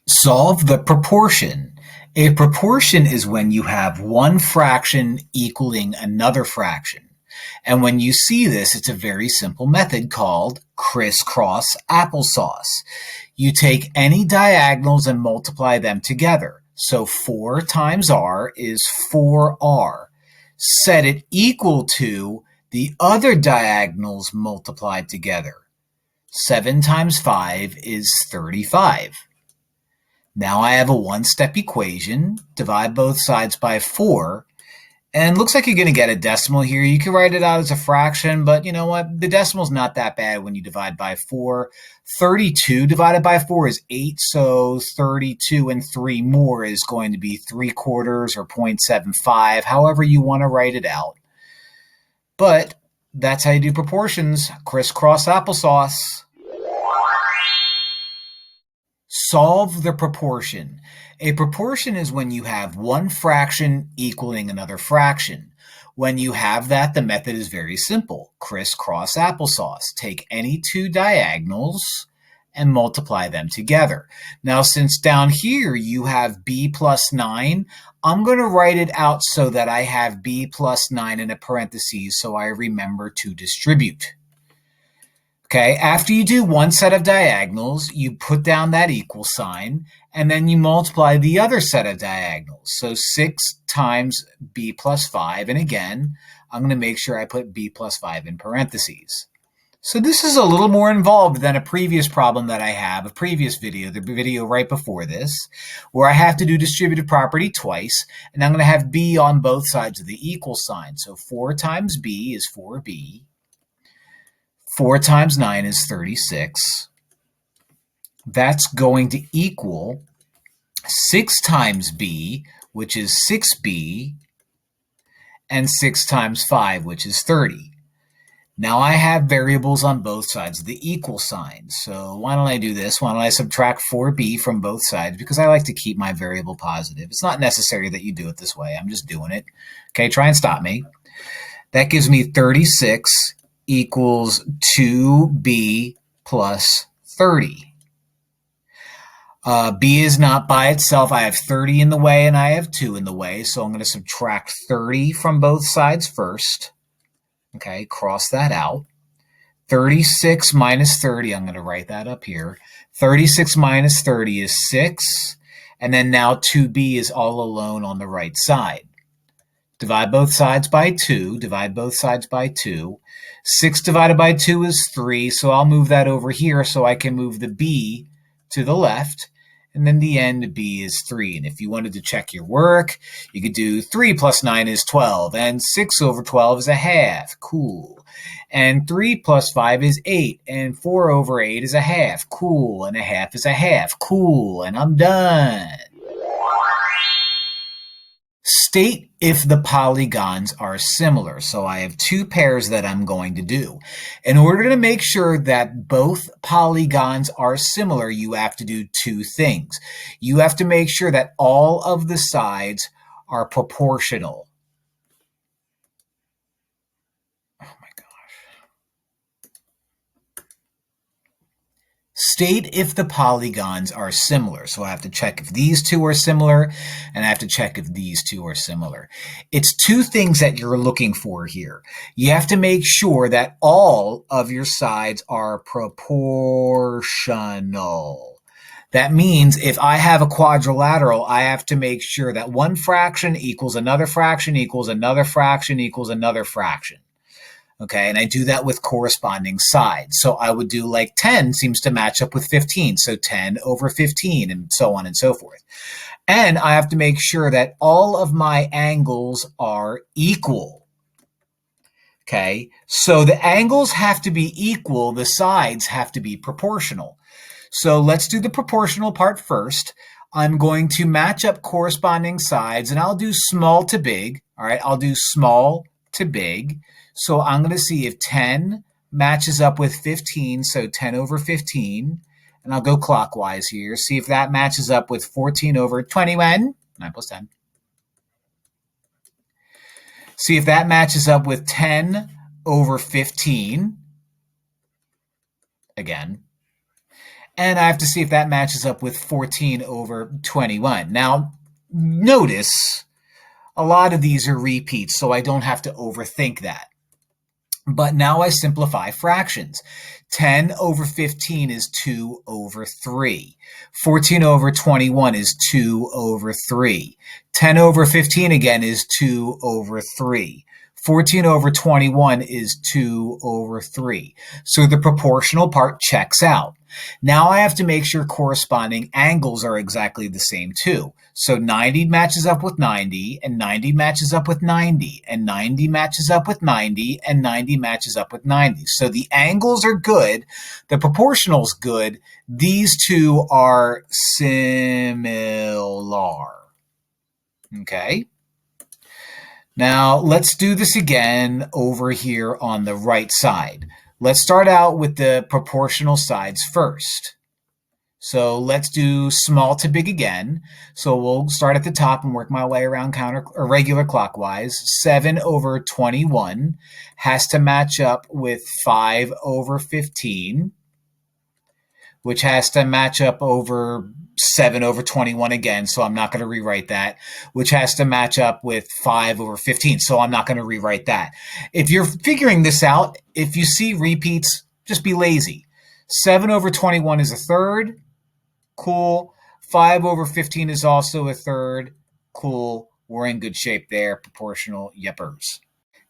Solve the proportion. A proportion is when you have one fraction equaling another fraction. And when you see this, it's a very simple method called crisscross applesauce. You take any diagonals and multiply them together. So 4 times r is 4r. Set it equal to the other diagonals multiplied together. 7 times 5 is 35. Now I have a one-step equation. Divide both sides by 4. And it looks like you're going to get a decimal here. You can write it out as a fraction, but you know what? The decimal's not that bad when you divide by 4. 32 divided by 4 is 8, so 32 and 3 more is going to be 3/4 or 0.75, however you want to write it out. But that's how you do proportions. Crisscross applesauce. Solve the proportion. A proportion is when you have one fraction equaling another fraction. When you have that, the method is very simple. Crisscross applesauce. Take any two diagonals and multiply them together. Now, since down here you have b plus 9, I'm going to write it out so that I have b plus 9 in a parentheses so I remember to distribute. Okay, after you do one set of diagonals, you put down that equal sign, and then you multiply the other set of diagonals. So 6 times b plus 5, and again, I'm going to make sure I put b plus 5 in parentheses. So this is a little more involved than a previous problem that I have, a previous video, the video right before this, where I have to do distributive property twice, and I'm going to have b on both sides of the equal sign. So 4 times b is 4b. 4 times 9 is 36. That's going to equal 6 times b, which is 6b, and 6 times 5, which is 30. Now I have variables on both sides of the equal sign. So why don't I do this? Why don't I subtract 4b from both sides? Because I like to keep my variable positive. It's not necessary that you do it this way. I'm just doing it. Okay, try and stop me. That gives me 36 equals 2b plus 30. B is not by itself. I have 30 in the way and I have 2 in the way, so I'm going to subtract 30 from both sides first. Okay, cross that out. 36 minus 30, I'm going to write that up here. 36 minus 30 is 6, and then now 2b is all alone on the right side. Divide both sides by 2. Divide both sides by 2. 6 divided by 2 is 3, so I'll move that over here so I can move the b to the left. And then the end b is 3. And if you wanted to check your work, you could do 3 plus 9 is 12. And 6 over 12 is a half. Cool. And 3 plus 5 is 8. And 4 over 8 is a half. Cool. And a half is a half. Cool. And I'm done. State if the polygons are similar. So I have two pairs that I'm going to do. In order to make sure that both polygons are similar, you have to do two things. You have to make sure that all of the sides are proportional. State if the polygons are similar. So I have to check if these two are similar, and I have to check if these two are similar. It's two things that you're looking for here. You have to make sure that all of your sides are proportional. That means if I have a quadrilateral, I have to make sure that one fraction equals another fraction equals another fraction equals another fraction. Okay, and I do that with corresponding sides. So I would do like 10 seems to match up with 15, so 10 over 15, and so on and so forth. And I have to make sure that all of my angles are equal. Okay, so the angles have to be equal, the sides have to be proportional. So let's do the proportional part first. I'm going to match up corresponding sides, and I'll do small to big. All right, I'll do small to big. So I'm going to see if 10 matches up with 15, so 10 over 15. And I'll go clockwise here. See if that matches up with 14 over 21. 9 plus 10. See if that matches up with 10 over 15. Again. And I have to see if that matches up with 14 over 21. Now, notice a lot of these are repeats, so I don't have to overthink that. But now I simplify fractions. 10 over 15 is 2 over 3. 14 over 21 is 2 over 3. 10 over 15 again is 2 over 3. 14 over 21 is 2 over 3. So the proportional part checks out. Now I have to make sure corresponding angles are exactly the same too. So 90 matches up with 90, and 90 matches up with 90, and 90 matches up with 90, and 90 matches up with 90. So the angles are good, the proportional's good, these two are similar. Okay? Now let's do this again over here on the right side. Let's start out with the proportional sides first. So let's do small to big again. So we'll start at the top and work my way around regular clockwise. 7 over 21 has to match up with 5 over 15, which has to match up over 7 over 21 again, so I'm not going to rewrite that, which has to match up with 5 over 15, so I'm not going to rewrite that. If you're figuring this out, if you see repeats, just be lazy. 7 over 21 is a third. Cool. 5 over 15 is also a third. Cool. We're in good shape there. Proportional yippers.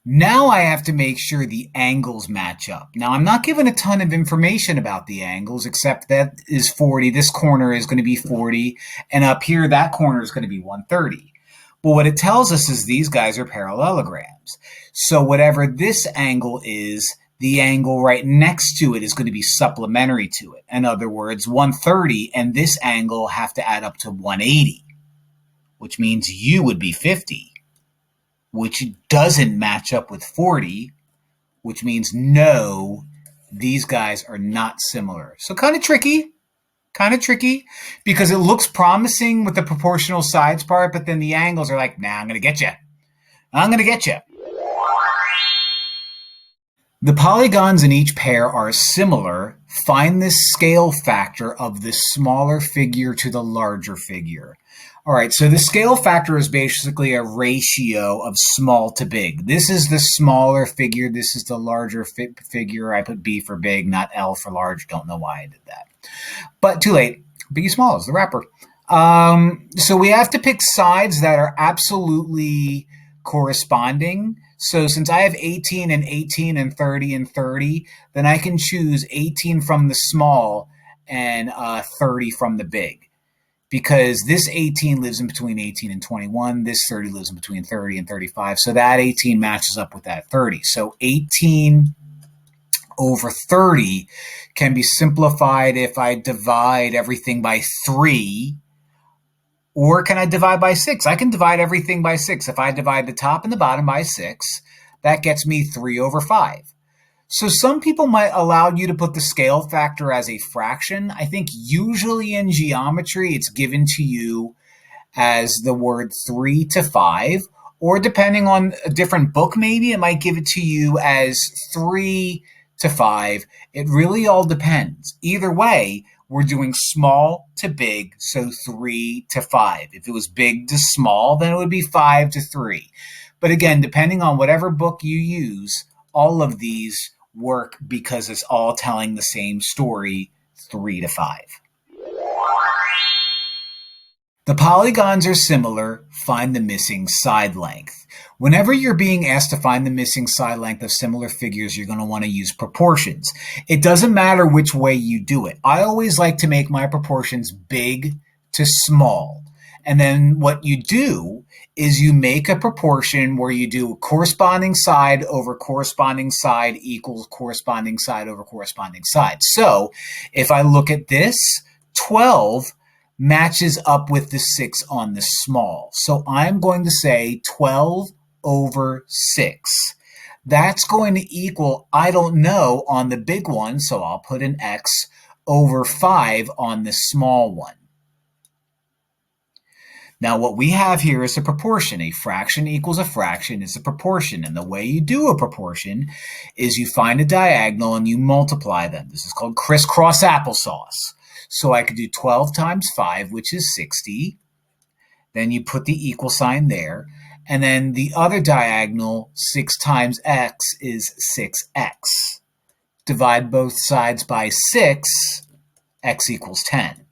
Now I have to make sure the angles match up. Now I'm not given a ton of information about the angles, except that is 40. This corner is going to be 40. And up here, that corner is going to be 130. Well, what it tells us is these guys are parallelograms. So whatever this angle is, the angle right next to it is going to be supplementary to it. In other words, 130 and this angle have to add up to 180, which means U would be 50, which doesn't match up with 40, which means no, these guys are not similar. So kind of tricky, because it looks promising with the proportional sides part, but then the angles are like, nah, I'm going to get you. The polygons in each pair are similar. Find the scale factor of the smaller figure to the larger figure. All right, so the scale factor is basically a ratio of small to big. This is the smaller figure. This is the larger figure. I put B for big, not L for large. Don't know why I did that. But too late. Biggie Small is the rapper. So we have to pick sides that are absolutely corresponding. So since I have 18 and 18 and 30 and 30, then I can choose 18 from the small and 30 from the big. Because this 18 lives in between 18 and 21. This 30 lives in between 30 and 35. So that 18 matches up with that 30. So 18 over 30 can be simplified if I divide everything by 3. Or can I divide by 6? I can divide everything by 6. If I divide the top and the bottom by 6, that gets me 3 over 5. So some people might allow you to put the scale factor as a fraction. I think usually in geometry, it's given to you as the word 3 to 5, or depending on a different book, maybe it might give it to you as 3 to 5. It really all depends. Either way, we're doing small to big, so 3 to 5. If it was big to small, then it would be 5 to 3. But again, depending on whatever book you use, all of these work because it's all telling the same story, 3 to 5. The polygons are similar. Find the missing side length. Whenever you're being asked to find the missing side length of similar figures, you're going to want to use proportions. It doesn't matter which way you do it. I always like to make my proportions big to small. And then what you do is you make a proportion where you do corresponding side over corresponding side equals corresponding side over corresponding side. So if I look at this, 12 matches up with the 6 on the small. So I'm going to say 12 over 6. That's going to equal, I don't know, on the big one, so I'll put an X, over 5 on the small one. Now what we have here is a proportion. A fraction equals a fraction is a proportion. And the way you do a proportion is you find a diagonal and you multiply them. This is called crisscross applesauce. So I could do 12 times 5, which is 60. Then you put the equal sign there. And then the other diagonal, 6 times x, is 6x. Divide both sides by 6, x equals 10.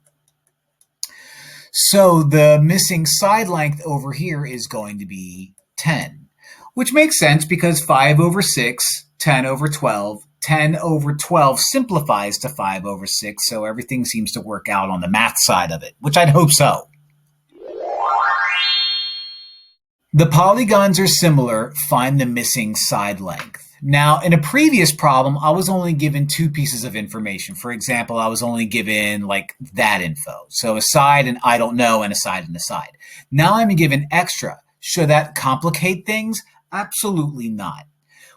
So the missing side length over here is going to be 10, which makes sense because 5 over 6, 10 over 12, 10 over 12 simplifies to 5 over 6, so everything seems to work out on the math side of it, which I'd hope so. The polygons are similar. Find the missing side length. Now, in a previous problem, I was only given 2 pieces of information. For example, I was only given like that info. So a side and I don't know, and a side and a side. Now I'm given extra. Should that complicate things? Absolutely not.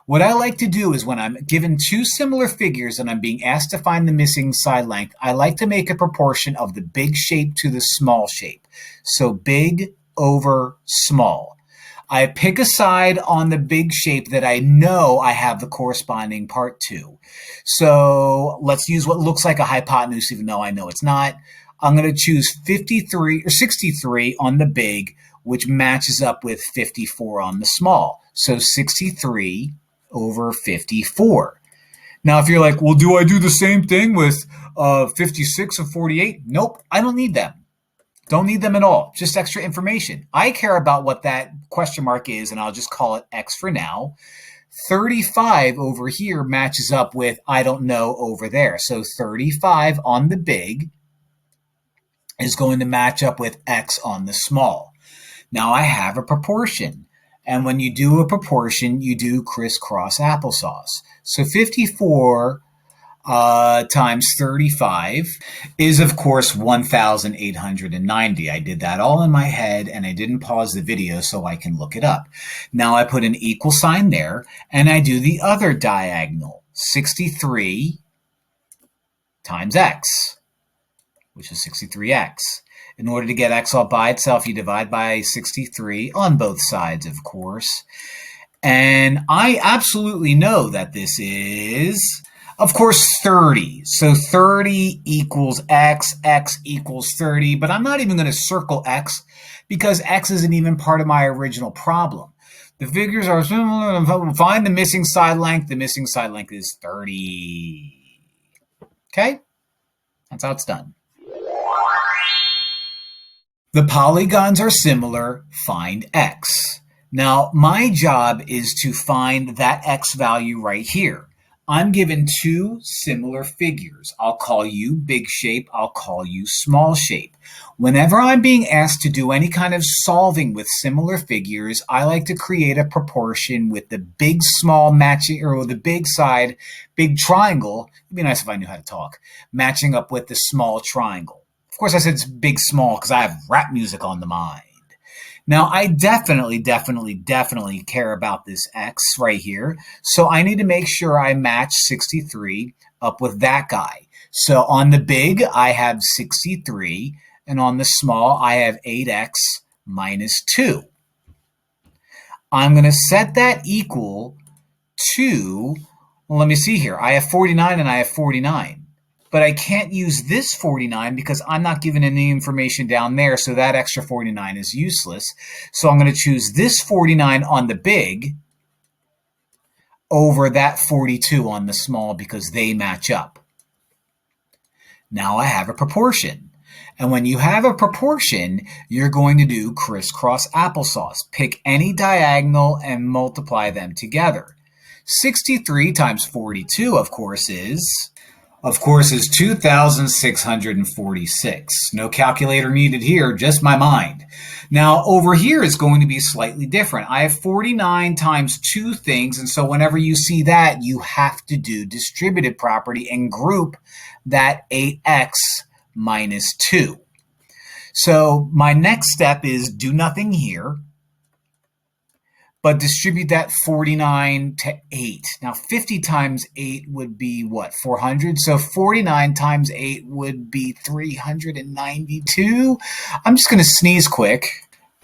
What I like to do is when I'm given 2 similar figures and I'm being asked to find the missing side length, I like to make a proportion of the big shape to the small shape. So big over small. I pick a side on the big shape that I know I have the corresponding part to. So let's use what looks like a hypotenuse, even though I know it's not. I'm going to choose 53 or 63 on the big, which matches up with 54 on the small. So 63 over 54. Now, if you're like, well, do I do the same thing with 56 or 48? Nope, I don't need them. Don't need them at all. Just extra information. I care about what that question mark is, and I'll just call it X for now. 35 over here matches up with I don't know over there. So 35 on the big is going to match up with X on the small. Now I have a proportion. And when you do a proportion, you do crisscross applesauce. So 54 times 35 is, of course, 1,890. I did that all in my head, and I didn't pause the video so I can look it up. Now I put an equal sign there, and I do the other diagonal, 63 times x, which is 63x. In order to get x all by itself, you divide by 63 on both sides, of course. And I absolutely know that this is, of course, 30. So 30 equals x, x equals 30, but I'm not even going to circle x because x isn't even part of my original problem. The figures are similar. Find the missing side length. The missing side length is 30. Okay? That's how it's done. The polygons are similar. Find x. Now, my job is to find that x value right here. I'm given 2 similar figures. I'll call you big shape. I'll call you small shape. Whenever I'm being asked to do any kind of solving with similar figures, I like to create a proportion with the big small matching, or the big side, big triangle. It'd be nice if I knew how to talk. Matching up with the small triangle. Of course, I said it's big small because I have rap music on the mind. Now, I definitely care about this x right here. So I need to make sure I match 63 up with that guy. So on the big, I have 63. And on the small, I have 8x minus 2. I'm going to set that equal to, well, let me see here. I have 49 and I have 49. But I can't use this 49 because I'm not given any information down there, so that extra 49 is useless. So I'm going to choose this 49 on the big over that 42 on the small because they match up. Now I have a proportion. And when you have a proportion, you're going to do crisscross applesauce. Pick any diagonal and multiply them together. 63 times 42, of course, is 2,646. No calculator needed here, just my mind. Now, over here is going to be slightly different. I have 49 times 2 things, and so whenever you see that, you have to do distributive property and group that 8x minus 2. So my next step is do nothing here, but distribute that 49 to 8. Now, 50 times 8 would be what, 400? So 49 times 8 would be 392. I'm just going to sneeze quick.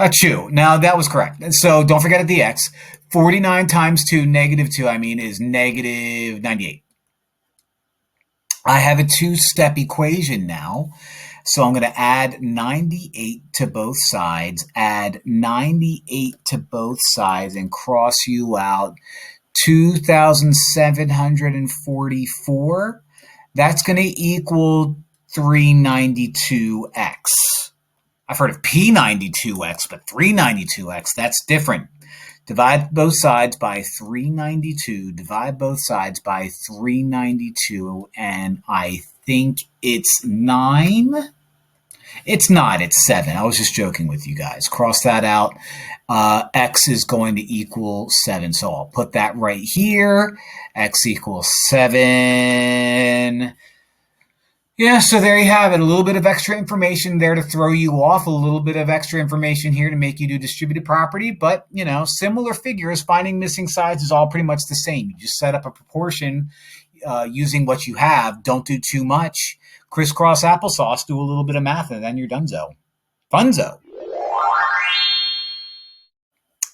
Achoo. Now, that was correct. And so don't forget the x. 49 times 2, negative 2, is negative 98. I have a two-step equation now. So I'm going to add 98 to both sides, add 98 to both sides, and cross you out 2,744. That's going to equal 392x. I've heard of P92x, but 392x, that's different. Divide both sides by 392. Divide both sides by 392, and I think it's 9. It's not. It's 7. I was just joking with you guys. Cross that out. X is going to equal 7. So I'll put that right here. X equals 7. Yeah, so there you have it. A little bit of extra information there to throw you off, a little bit of extra information here to make you do distributed property. But, similar figures, finding missing sides is all pretty much the same. You just set up a proportion using what you have. Don't do too much. Crisscross applesauce, do a little bit of math, and then you're donezo. Funzo.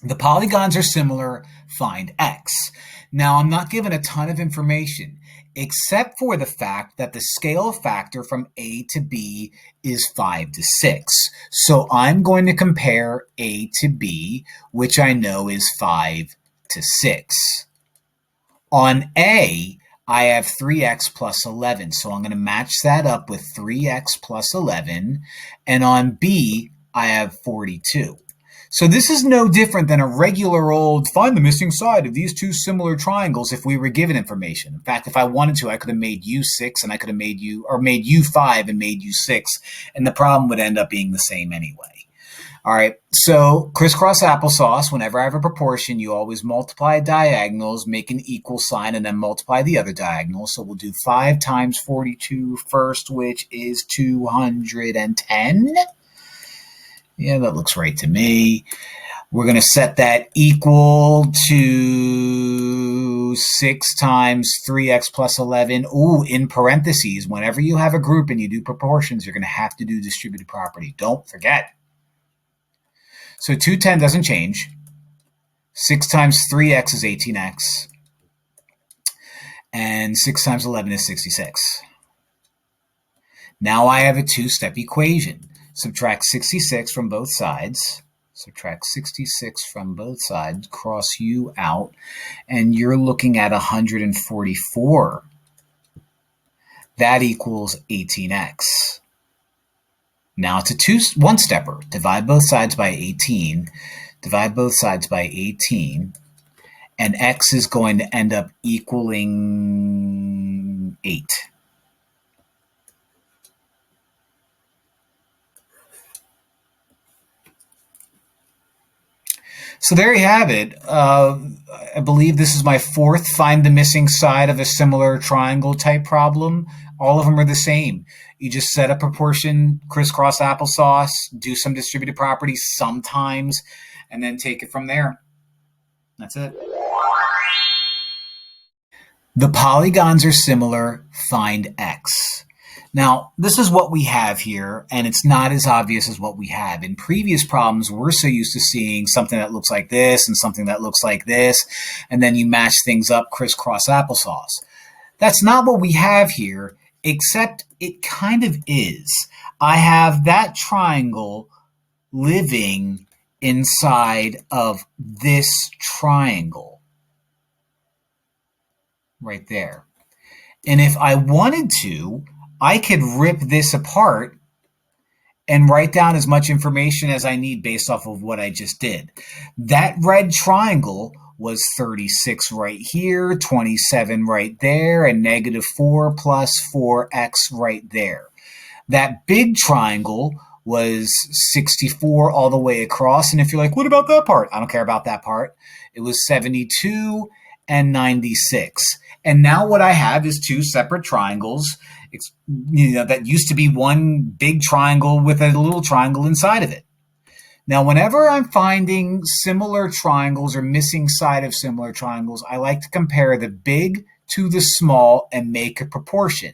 The polygons are similar. Find X. Now, I'm not given a ton of information, except for the fact that the scale factor from A to B is 5 to 6. So I'm going to compare A to B, which I know is 5 to 6. On A, I have 3x plus 11, so I'm going to match that up with 3x plus 11, and on B, I have 42. So this is no different than a regular old find the missing side of these two similar triangles if we were given information. In fact, if I wanted to, I could have made U 6 and I could have made U 5 and made U 6, and the problem would end up being the same anyway. All right, so crisscross applesauce, whenever I have a proportion, you always multiply diagonals, make an equal sign, and then multiply the other diagonal. So we'll do 5 times 42 first, which is 210. Yeah, that looks right to me. We're going to set that equal to 6 times 3x plus 11. Ooh, in parentheses, whenever you have a group and you do proportions, you're going to have to do distributed property. Don't forget. So 210 doesn't change. 6 times 3x is 18x. And 6 times 11 is 66. Now I have a two-step equation. Subtract 66 from both sides. Subtract 66 from both sides. Cross U out. And you're looking at 144. That equals 18x. Now it's a one-stepper. Divide both sides by 18. Divide both sides by 18. And x is going to end up equaling 8. So there you have it. I believe this is my fourth find the missing side of a similar triangle type problem. All of them are the same. You just set a proportion, crisscross applesauce, do some distributed properties sometimes, and then take it from there. That's it. The polygons are similar. Find X. Now, this is what we have here, and it's not as obvious as what we have. In previous problems, we're so used to seeing something that looks like this and something that looks like this, and then you match things up crisscross applesauce. That's not what we have here, except it kind of is. I have that triangle living inside of this triangle right there. And if I wanted to, I could rip this apart and write down as much information as I need based off of what I just did. That red triangle was 36 right here, 27 right there, and -4 plus 4x right there. That big triangle was 64 all the way across. And if you're like, what about that part? I don't care about that part. It was 72 and 96. And now what I have is two separate triangles. That used to be one big triangle with a little triangle inside of it. Now, whenever I'm finding similar triangles or missing side of similar triangles, I like to compare the big to the small and make a proportion.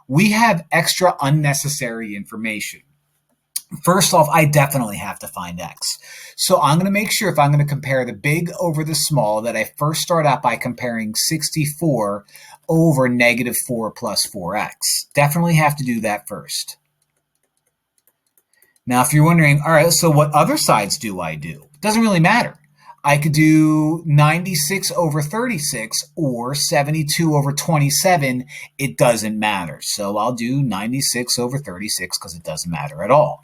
We have extra unnecessary information. First off, I definitely have to find X. So I'm going to make sure if I'm going to compare the big over the small that I first start out by comparing 64 over negative 4 plus 4x. Definitely have to do that first. Now, if you're wondering, all right, so what other sides do I do? It doesn't really matter. I could do 96 over 36 or 72 over 27. It doesn't matter. So I'll do 96 over 36 because it doesn't matter at all.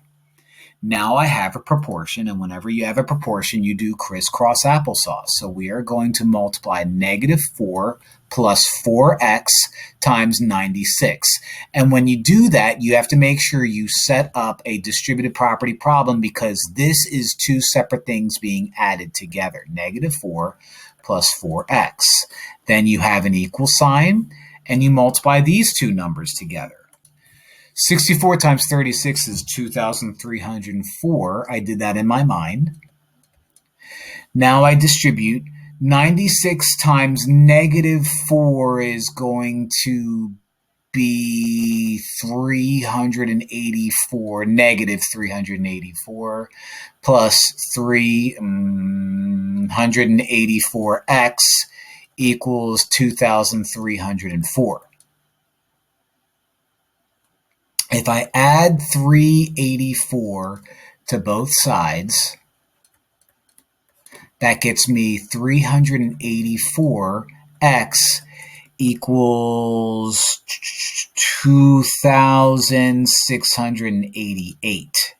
Now I have a proportion, and whenever you have a proportion, you do crisscross applesauce. So we are going to multiply negative 4 plus 4x times 96. And when you do that, you have to make sure you set up a distributive property problem because this is two separate things being added together. Negative 4 plus 4x. Then you have an equal sign, and you multiply these two numbers together. 64 times 36 is 2,304. I did that in my mind. Now I distribute. 96 times negative 4 is going to be 384, negative 384, plus 384x equals 2,304. If I add 384 to both sides, that gets me 384x equals 2,688.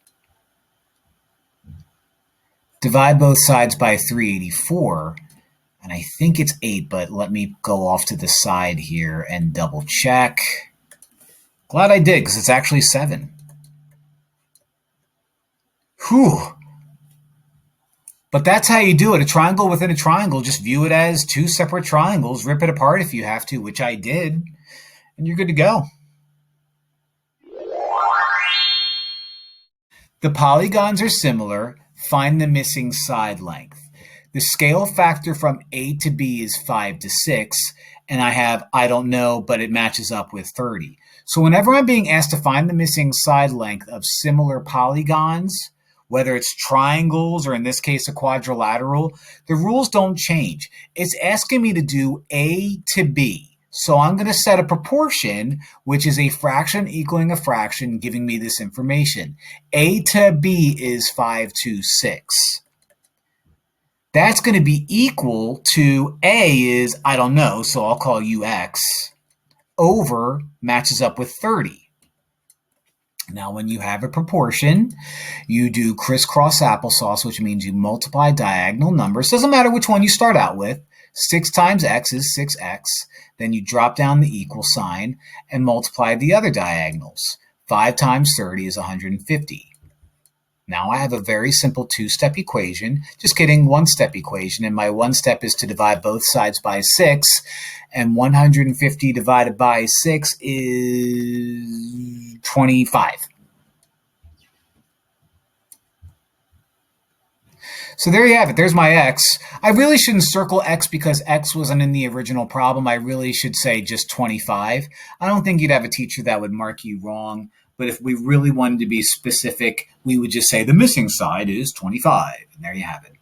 Divide both sides by 384, and I think it's 8, but let me go off to the side here and double check. Glad I did, because it's actually 7. Whew. But that's how you do it. A triangle within a triangle, just view it as two separate triangles. Rip it apart if you have to, which I did, and you're good to go. The polygons are similar. Find the missing side length. The scale factor from A to B is 5 to 6, and I have, I don't know, but it matches up with 30. So whenever I'm being asked to find the missing side length of similar polygons, whether it's triangles or in this case a quadrilateral, the rules don't change. It's asking me to do A to B. So I'm going to set a proportion, which is a fraction equaling a fraction, giving me this information. A to B is 5 to 6. That's going to be equal to A is, I don't know, so I'll call you X, over matches up with 30. Now, when you have a proportion, you do crisscross applesauce, which means you multiply diagonal numbers. Doesn't matter which one you start out with. 6 times x is 6x. Then you drop down the equal sign and multiply the other diagonals. 5 times 30 is 150. Now I have a very simple two-step equation. Just kidding, one-step equation. And my one step is to divide both sides by 6. And 150 divided by 6 is 25. So there you have it. There's my x. I really shouldn't circle x because x wasn't in the original problem. I really should say just 25. I don't think you'd have a teacher that would mark you wrong. But if we really wanted to be specific, we would just say the missing side is 25. And there you have it.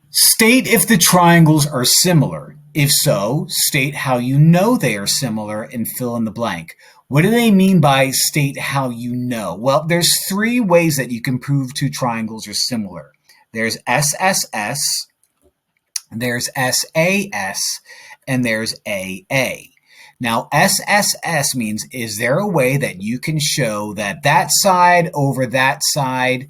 State if the triangles are similar. If so, state how you know they are similar and fill in the blank. What do they mean by state how you know? Well, there's 3 ways that you can prove two triangles are similar. There's SSS, there's SAS, and there's AA. Now, SSS means, is there a way that you can show that that side over that side,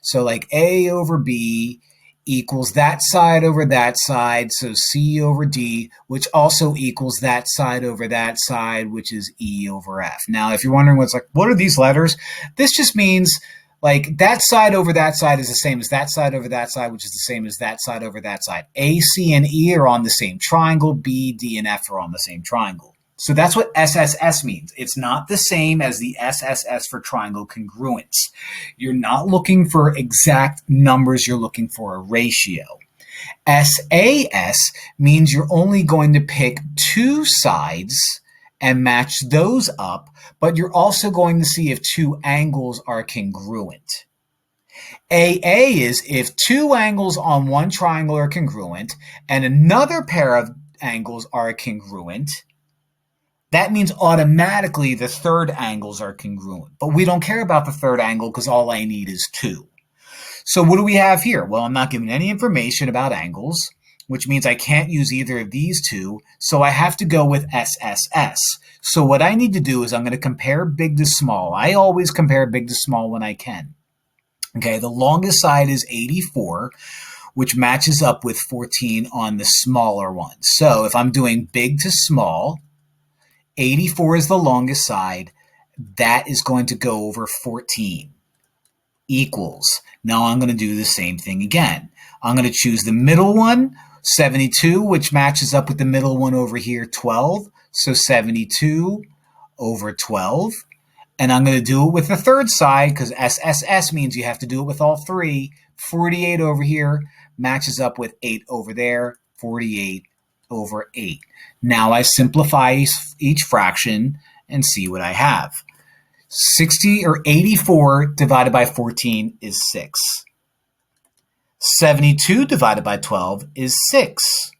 so like A over B equals that side over that side, so C over D, which also equals that side over that side, which is E over F. Now, if you're wondering what are these letters? This just means like that side over that side is the same as that side over that side, which is the same as that side over that side. A, C, and E are on the same triangle. B, D, and F are on the same triangle. So that's what SSS means. It's not the same as the SSS for triangle congruence. You're not looking for exact numbers. You're looking for a ratio. SAS means you're only going to pick 2 sides and match those up, but you're also going to see if 2 angles are congruent. AA is if two angles on one triangle are congruent and another pair of angles are congruent, that means automatically the third angles are congruent. But we don't care about the third angle because all I need is 2. So what do we have here? Well, I'm not given any information about angles, which means I can't use either of these two, so I have to go with SSS. So what I need to do is I'm going to compare big to small. I always compare big to small when I can. Okay, the longest side is 84, which matches up with 14 on the smaller one. So if I'm doing big to small, 84 is the longest side. That is going to go over 14 equals. Now I'm going to do the same thing again. I'm going to choose the middle one, 72, which matches up with the middle one over here, 12. So 72 over 12. And I'm going to do it with the third side because SSS means you have to do it with all three. 48 over here matches up with 8 over there, 48 over 8. Now I simplify each fraction and see what I have. 84 divided by 14 is 6. 72 divided by 12 is 6.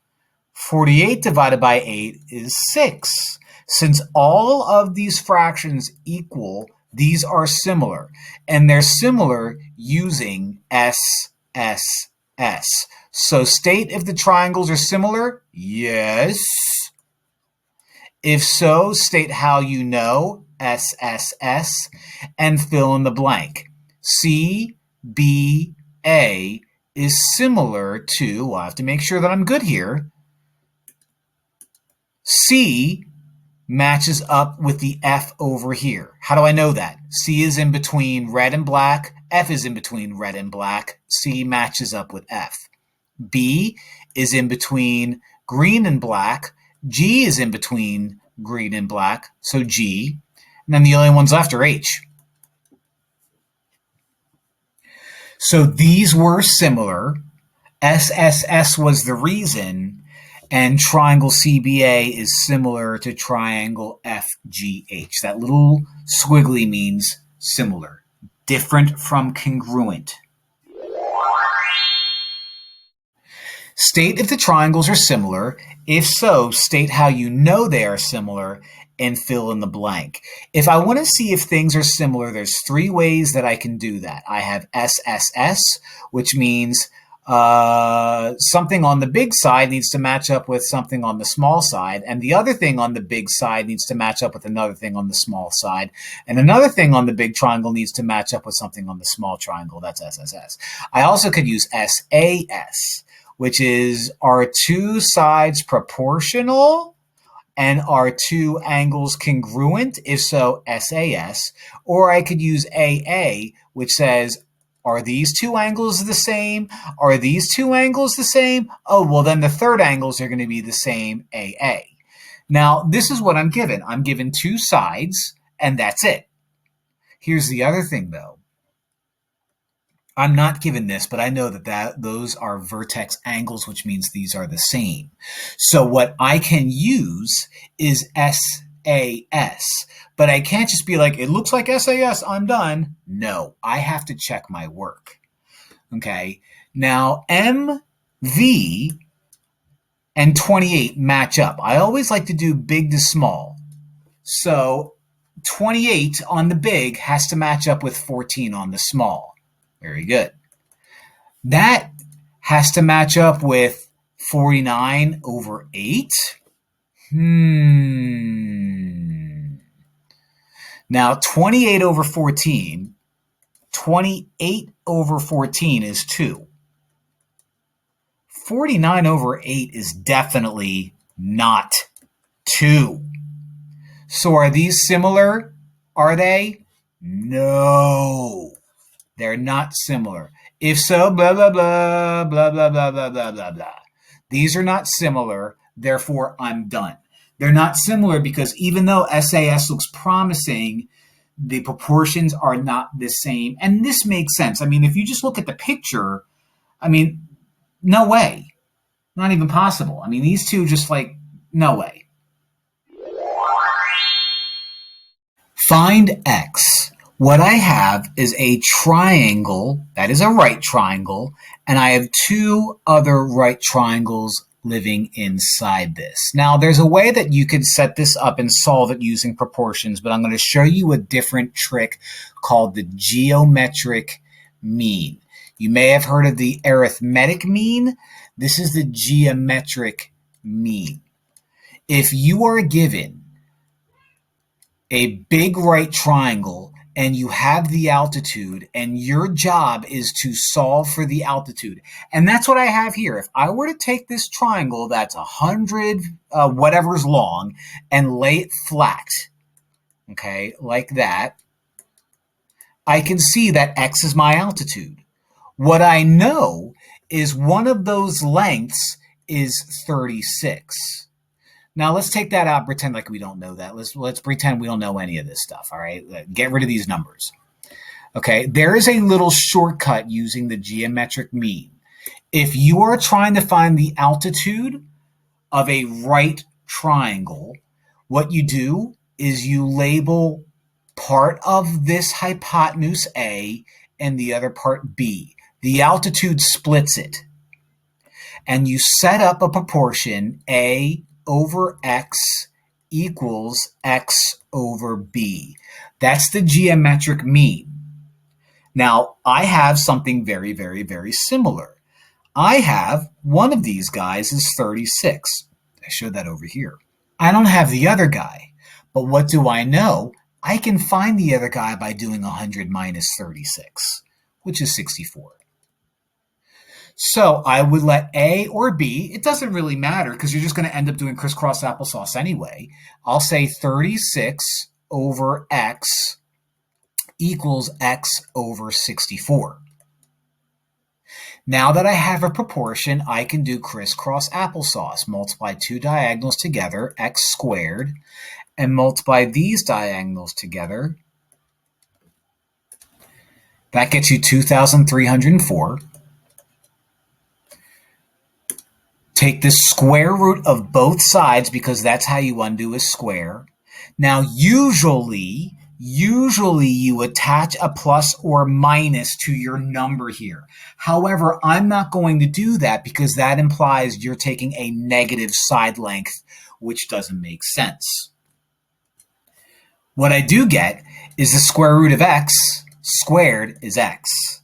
48 divided by 8 is 6. Since all of these fractions equal, these are similar. And they're similar using SSS. So state if the triangles are similar. Yes. If so, state how you know. SSS. And fill in the blank. CBA is similar to, well, I have to make sure that I'm good here. C matches up with the F over here. How do I know that? C is in between red and black. F is in between red and black. C matches up with F. B is in between green and black. G is in between green and black. So G. And then the only ones left are H. So these were similar. SSS was the reason. And triangle CBA is similar to triangle FGH. That little squiggly means similar, different from congruent. State if the triangles are similar. If so, state how you know they are similar and fill in the blank. If I want to see if things are similar, there's 3 ways that I can do that. I have SSS, which means something on the big side needs to match up with something on the small side, and the other thing on the big side needs to match up with another thing on the small side, and another thing on the big triangle needs to match up with something on the small triangle. That's SSS. I also could use SAS, which is are 2 sides proportional and are 2 angles congruent? If so, SAS. Or I could use AA, which says, are these 2 angles the same? Are these 2 angles the same? Oh, well, then the third angles are going to be the same, AA. Now, this is what I'm given. I'm given 2 sides, and that's it. Here's the other thing, though. I'm not given this, but I know that those are vertex angles, which means these are the same. So what I can use is SAS. But I can't just be like, it looks like SAS, I'm done. No, I have to check my work. Okay, now MV and 28 match up. I always like to do big to small. So 28 on the big has to match up with 14 on the small. Very good. That has to match up with 49 over 8. Now, 28 over 14, 28 over 14 is 2. 49 over 8 is definitely not 2. So are these similar? Are they? No, they're not similar. If so, blah, blah, blah, blah, blah, blah, blah, blah, blah, blah. These are not similar, therefore I'm done. They're not similar because even though SAS looks promising, the proportions are not the same. And this makes sense. I mean, if you just look at the picture, I mean, no way. Not even possible. I mean, these two just like, no way. Find X. What I have is a triangle, that is a right triangle, and I have two other right triangles living inside this. Now, there's a way that you could set this up and solve it using proportions, but I'm going to show you a different trick called the geometric mean. You may have heard of the arithmetic mean. This is the geometric mean. If you are given a big right triangle and you have the altitude and your job is to solve for the altitude, and that's what I have here. If I were to take this triangle that's 100 whatever's long and lay it flat, okay, like that, I can see that x is my altitude. What I know is one of those lengths is 36. Now let's take that out and pretend like we don't know that. Let's pretend we don't know any of this stuff, all right? Get rid of these numbers. Okay, there is a little shortcut using the geometric mean. If you are trying to find the altitude of a right triangle, what you do is you label part of this hypotenuse A and the other part B. The altitude splits it. And you set up a proportion A over x equals x over b. That's the geometric mean. Now, I have something very, very, very similar. I have one of these guys is 36. I showed that over here. I don't have the other guy, but what do I know? I can find the other guy by doing 100 minus 36, which is 64. So I would let A or B, it doesn't really matter because you're just going to end up doing crisscross applesauce anyway. I'll say 36 over x equals x over 64. Now that I have a proportion, I can do crisscross applesauce. Multiply two diagonals together, x squared, and multiply these diagonals together. That gets you 2,304. Take the square root of both sides because that's how you undo a square. Now, usually you attach a plus or minus to your number here. However, I'm not going to do that because that implies you're taking a negative side length, which doesn't make sense. What I do get is the square root of x squared is x.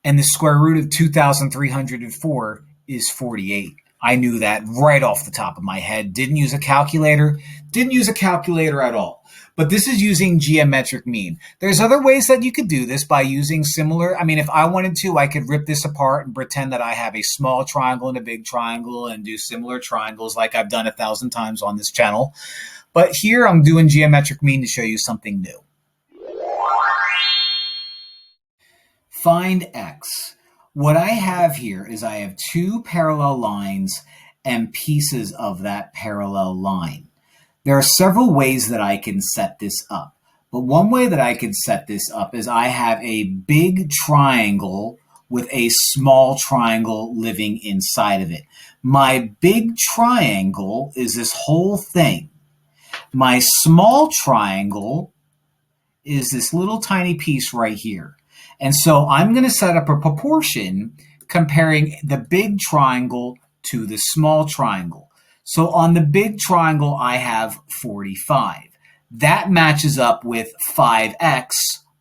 And the square root of 2,304 is 48. I knew that right off the top of my head. Didn't use a calculator. Didn't use a calculator at all. But this is using geometric mean. There's other ways that you could do this by using similar. I mean, if I wanted to, I could rip this apart and pretend that I have a small triangle and a big triangle and do similar triangles like I've done 1,000 times on this channel. But here I'm doing geometric mean to show you something new. Find x. What I have here is I have two parallel lines and pieces of that parallel line. There are several ways that I can set this up, but one way that I can set this up is I have a big triangle with a small triangle living inside of it. My big triangle is this whole thing. My small triangle is this little tiny piece right here. And so I'm going to set up a proportion comparing the big triangle to the small triangle. So on the big triangle, I have 45. That matches up with 5x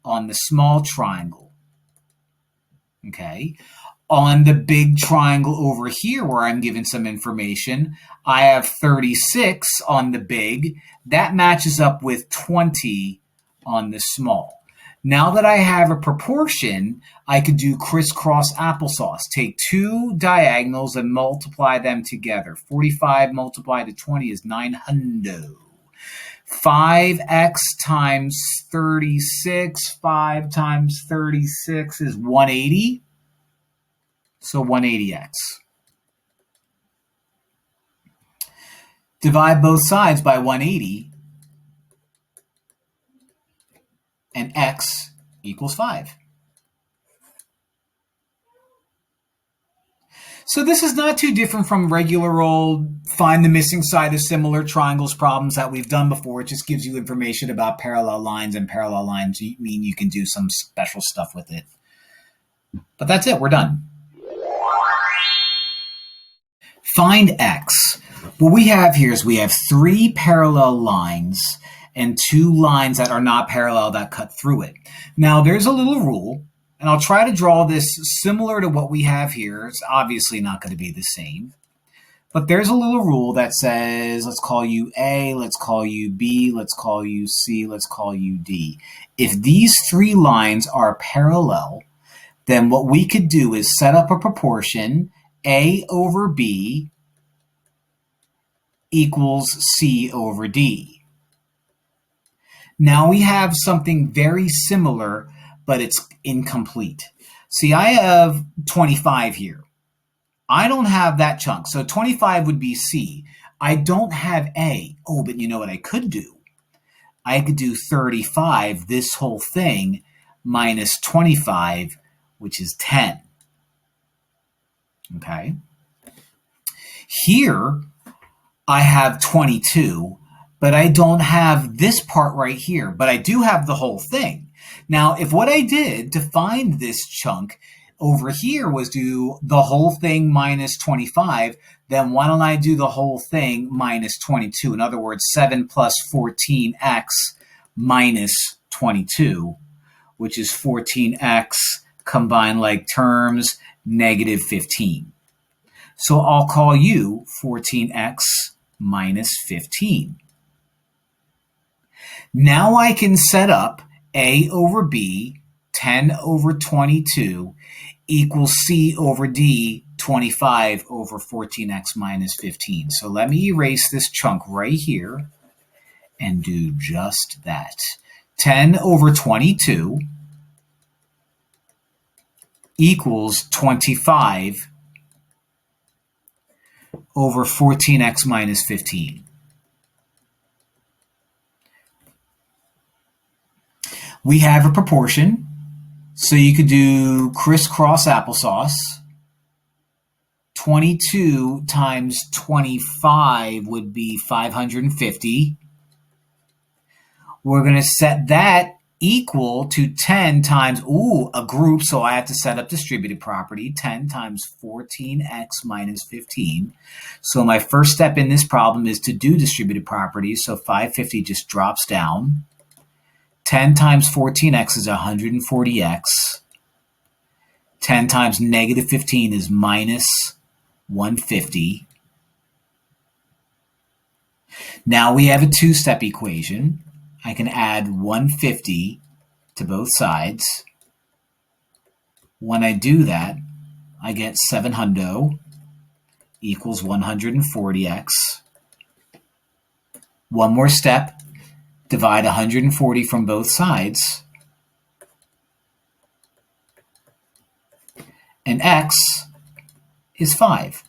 on the small triangle. Okay. On the big triangle over here where I'm given some information, I have 36 on the big. That matches up with 20 on the small. Now that I have a proportion, I could do crisscross applesauce. Take two diagonals and multiply them together. 45 multiplied to 20 is 900. 5x times 36, 5 times 36 is 180. So 180x. Divide both sides by 180. And x equals 5. So this is not too different from regular old find the missing side of similar triangles problems that we've done before. It just gives you information about parallel lines, and parallel lines mean you can do some special stuff with it. But that's it. We're done. Find x. What we have here is we have 3 parallel lines and 2 lines that are not parallel that cut through it. Now, there's a little rule, and I'll try to draw this similar to what we have here. It's obviously not going to be the same. But there's a little rule that says, let's call you A, let's call you B, let's call you C, let's call you D. If these 3 lines are parallel, then what we could do is set up a proportion A over B equals C over D. Now we have something very similar, but it's incomplete. See, I have 25 here. I don't have that chunk, so 25 would be C. I don't have A. Oh, but you know what I could do? I could do 35, this whole thing, minus 25, which is 10. Okay? Here, I have 22, but I don't have this part right here, but I do have the whole thing. Now, if what I did to find this chunk over here was do the whole thing minus 25, then why don't I do the whole thing minus 22? In other words, 7 plus 14x minus 22, which is 14x combined like terms, negative 15. So I'll call you 14x minus 15. Now I can set up A over B, 10 over 22, equals C over D, 25 over 14x minus 15. So let me erase this chunk right here and do just that. 10 over 22 equals 25 over 14x minus 15. We have a proportion, so you could do crisscross applesauce. 22 times 25 would be 550. We're going to set that equal to 10 times, a group, so I have to set up distributive property, 10 times 14x minus 15. So my first step in this problem is to do distributive properties, so 550 just drops down. 10 times 14x is 140x. 10 times negative 15 is minus 150. Now we have a two-step equation. I can add 150 to both sides. When I do that, I get 700 equals 140x. One more step. Divide 140 from both sides, and x is 5.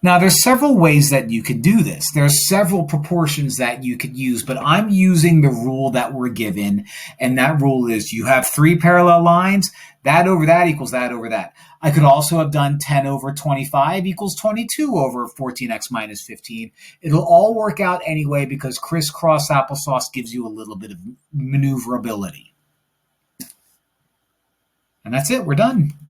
Now, there's several ways that you could do this. There's several proportions that you could use, but I'm using the rule that we're given, and that rule is you have 3 parallel lines, that over that equals that over that. I could also have done 10 over 25 equals 22 over 14x minus 15. It'll all work out anyway because crisscross applesauce gives you a little bit of maneuverability. And that's it. We're done.